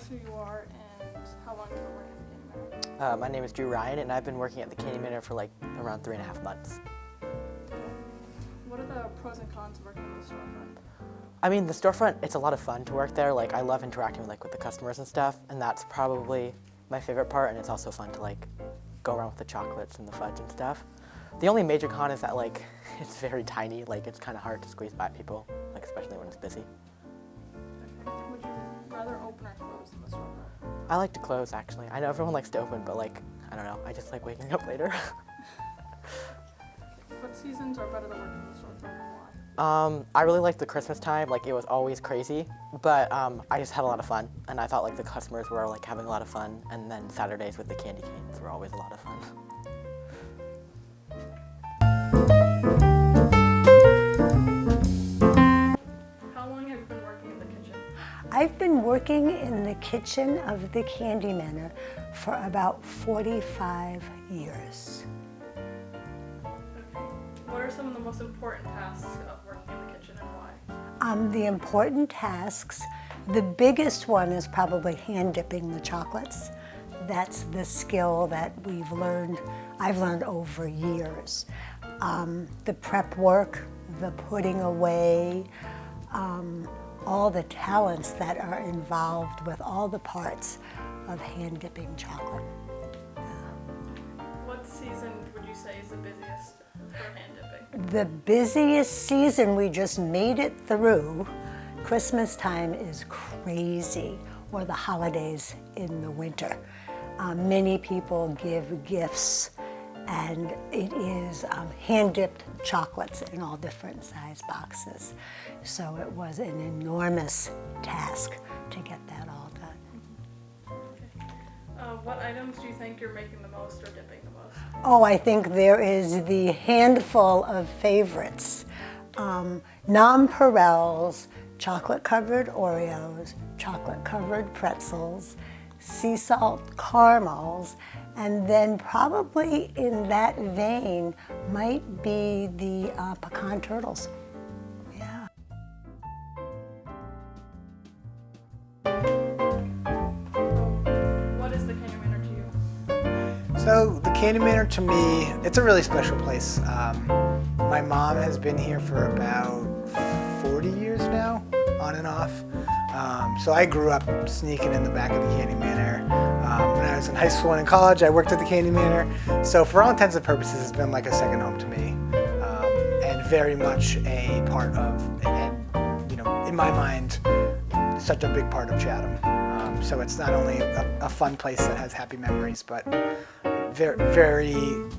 who you are and how long you've been working at the Candy Manor? My name is Drew Ryan, and I've been working at the Candy Manor for like around 3.5 months. What are the pros and cons of working in the storefront? I mean, the storefront, it's a lot of fun to work there. Like, I love interacting with the customers and stuff, and that's probably my favorite part, and it's also fun to go around with the chocolates and the fudge and stuff. The only major con is that it's very tiny, it's kind of hard to squeeze by people, especially when it's busy. Okay. Would you rather open or close in the storefront? I like to close, actually. I know everyone likes to open, but I don't know, I just like waking up later. What seasons are better than working in the storefront and why? I really liked the Christmas time. It was always crazy, but I just had a lot of fun, and I thought the customers were having a lot of fun, and then Saturdays with the candy canes were always a lot of fun. How long have you been working in the kitchen? I've been working in the kitchen of the Candy Manor for about 45 years. Okay. What are some of the most important tasks of working in the kitchen and why? The important tasks, the biggest one is probably hand dipping the chocolates. That's the skill that I've learned over years. The prep work, the putting away, all the talents that are involved with all the parts of hand dipping chocolate. What season would you say is the busiest for hand dipping? The busiest season we just made it through. Christmas time is crazy, or the holidays in the winter. Many people give gifts, and it is hand-dipped chocolates in all different size boxes. So it was an enormous task to get that all done. Okay. What items do you think you're making the most or dipping the most? Oh, I think there is the handful of favorites. Nonpareils, chocolate-covered Oreos, chocolate-covered pretzels, sea salt caramels, and then probably in that vein might be the pecan turtles. Yeah. What is the Candy Manor to you? So the Candy Manor to me, it's a really special place. My mom has been here for about 40 years now, on and off. So I grew up sneaking in the back of the Candy Manor. When I was in high school and in college, I worked at the Candy Manor. So for all intents and purposes, it's been like a second home to me, and very much a part of, and in my mind, such a big part of Chatham. So it's not only a fun place that has happy memories, but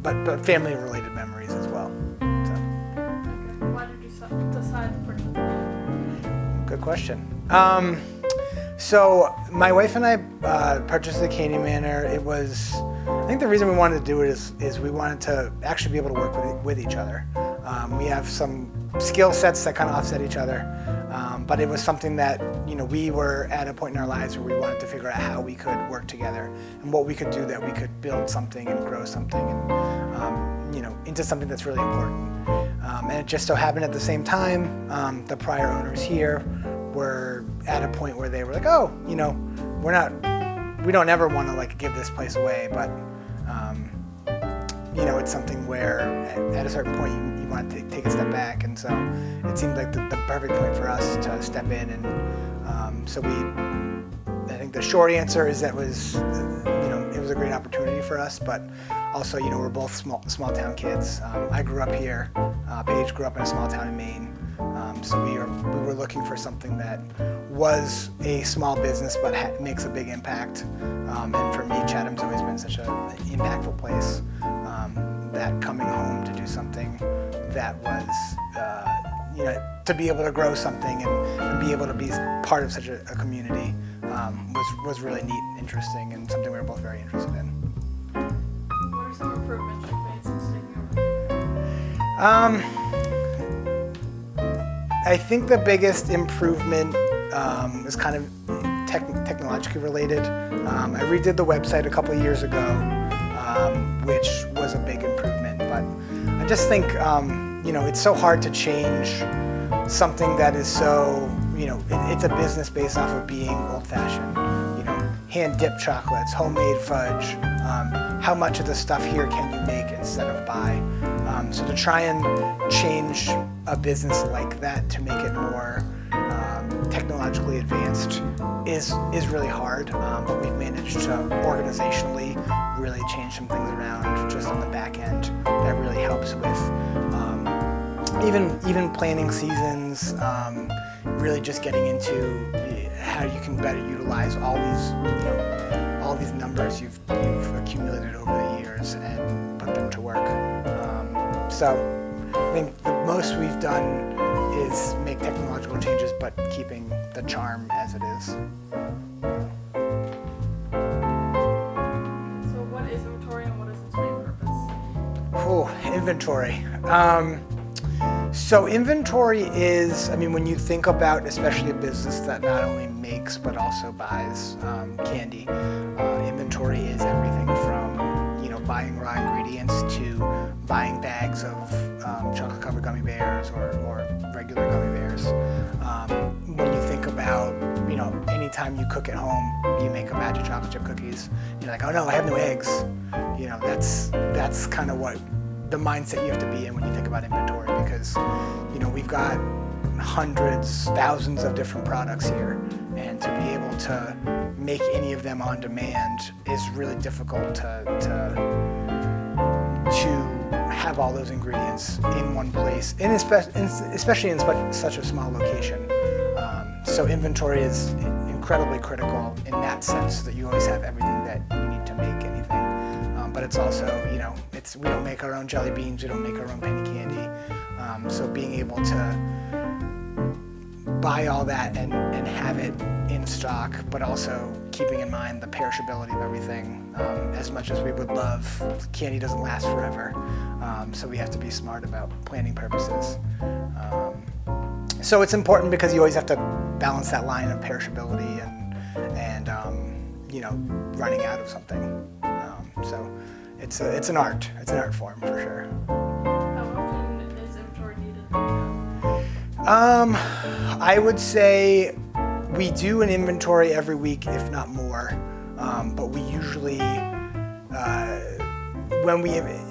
but family-related memories as well. So. Okay. Why did you decide to purchase the Candy Manor? Good question. So my wife and I purchased the Candy Manor. I think the reason we wanted to do it is we wanted to actually be able to work with each other. We have some skill sets that kind of offset each other, but it was something that we were at a point in our lives where we wanted to figure out how we could work together and what we could do that we could build something and grow something and into something that's really important. And it just so happened at the same time, the prior owners here were at a point where they were like, oh, we don't ever want to give this place away, but it's something where at a certain point you want to take a step back, and so it seemed like the perfect point for us to step in, and so I think the short answer is that it was a great opportunity for us, but also we're both small town kids. I grew up here. Paige grew up in a small town in Maine. So we were looking for something that was a small business but makes a big impact. And for me, Chatham's always been such an impactful place that coming home to do something that was, to be able to grow something and be able to be part of such a community was really neat and interesting, and something we were both very interested in. What are some improvements you've made since taking over? I think the biggest improvement is kind of technologically related. I redid the website a couple of years ago, which was a big improvement. But I just think, it's so hard to change something that is so, it's a business based off of being old-fashioned. hand-dipped chocolates, homemade fudge, how much of the stuff here can you make instead of buy. So to try and change a business like that to make it more technologically advanced is really hard, but we've managed to organizationally really change some things around just on the back end that really helps with even planning seasons, really just getting into how you can better utilize all these numbers you've accumulated over the years and put them to work. So I think the most we've done is make technological changes, but keeping the charm as it is. So what is inventory and what is its main purpose? Oh, inventory. So inventory is, when you think about especially a business that not only makes but also buys candy, inventory is everything from buying raw ingredients to buying bags of chocolate-covered gummy bears or regular gummy bears. When you think about, anytime you cook at home, you make a batch of chocolate chip cookies, you're like, oh no, I have no eggs. That's kind of what the mindset you have to be in when you think about inventory, because we've got hundreds, thousands of different products here, and to be able to make any of them on demand is really difficult to have all those ingredients in one place, and especially in such a small location. So inventory is incredibly critical in that sense, that you always have everything that you need to make anything. But it's also, we don't make our own jelly beans, we don't make our own penny candy. So being able to buy all that and have it in stock, but also keeping in mind the perishability of everything. As much as we would love, candy doesn't last forever. So we have to be smart about planning purposes. So it's important because you always have to balance that line of perishability and running out of something. So it's an art. It's an art form for sure. How often is inventory needed? I would say we do an inventory every week, if not more. But we usually,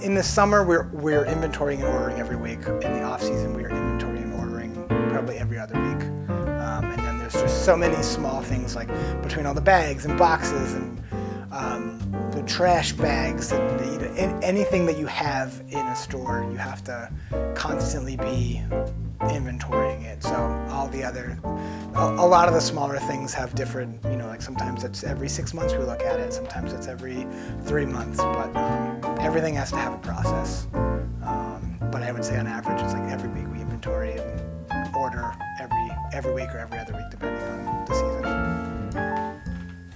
in the summer, we're inventorying and ordering every week. In the off season, we are inventorying and ordering probably every other week. And then there's just so many small things, like between all the bags and boxes and the trash bags and anything that you have in a store, you have to constantly be inventorying it. So a lot of the smaller things have different, like sometimes it's every 6 months we look at it, sometimes it's every 3 months, but everything has to have a process. But I would say on average it's like every week we inventory and order every week or every other week depending on the season.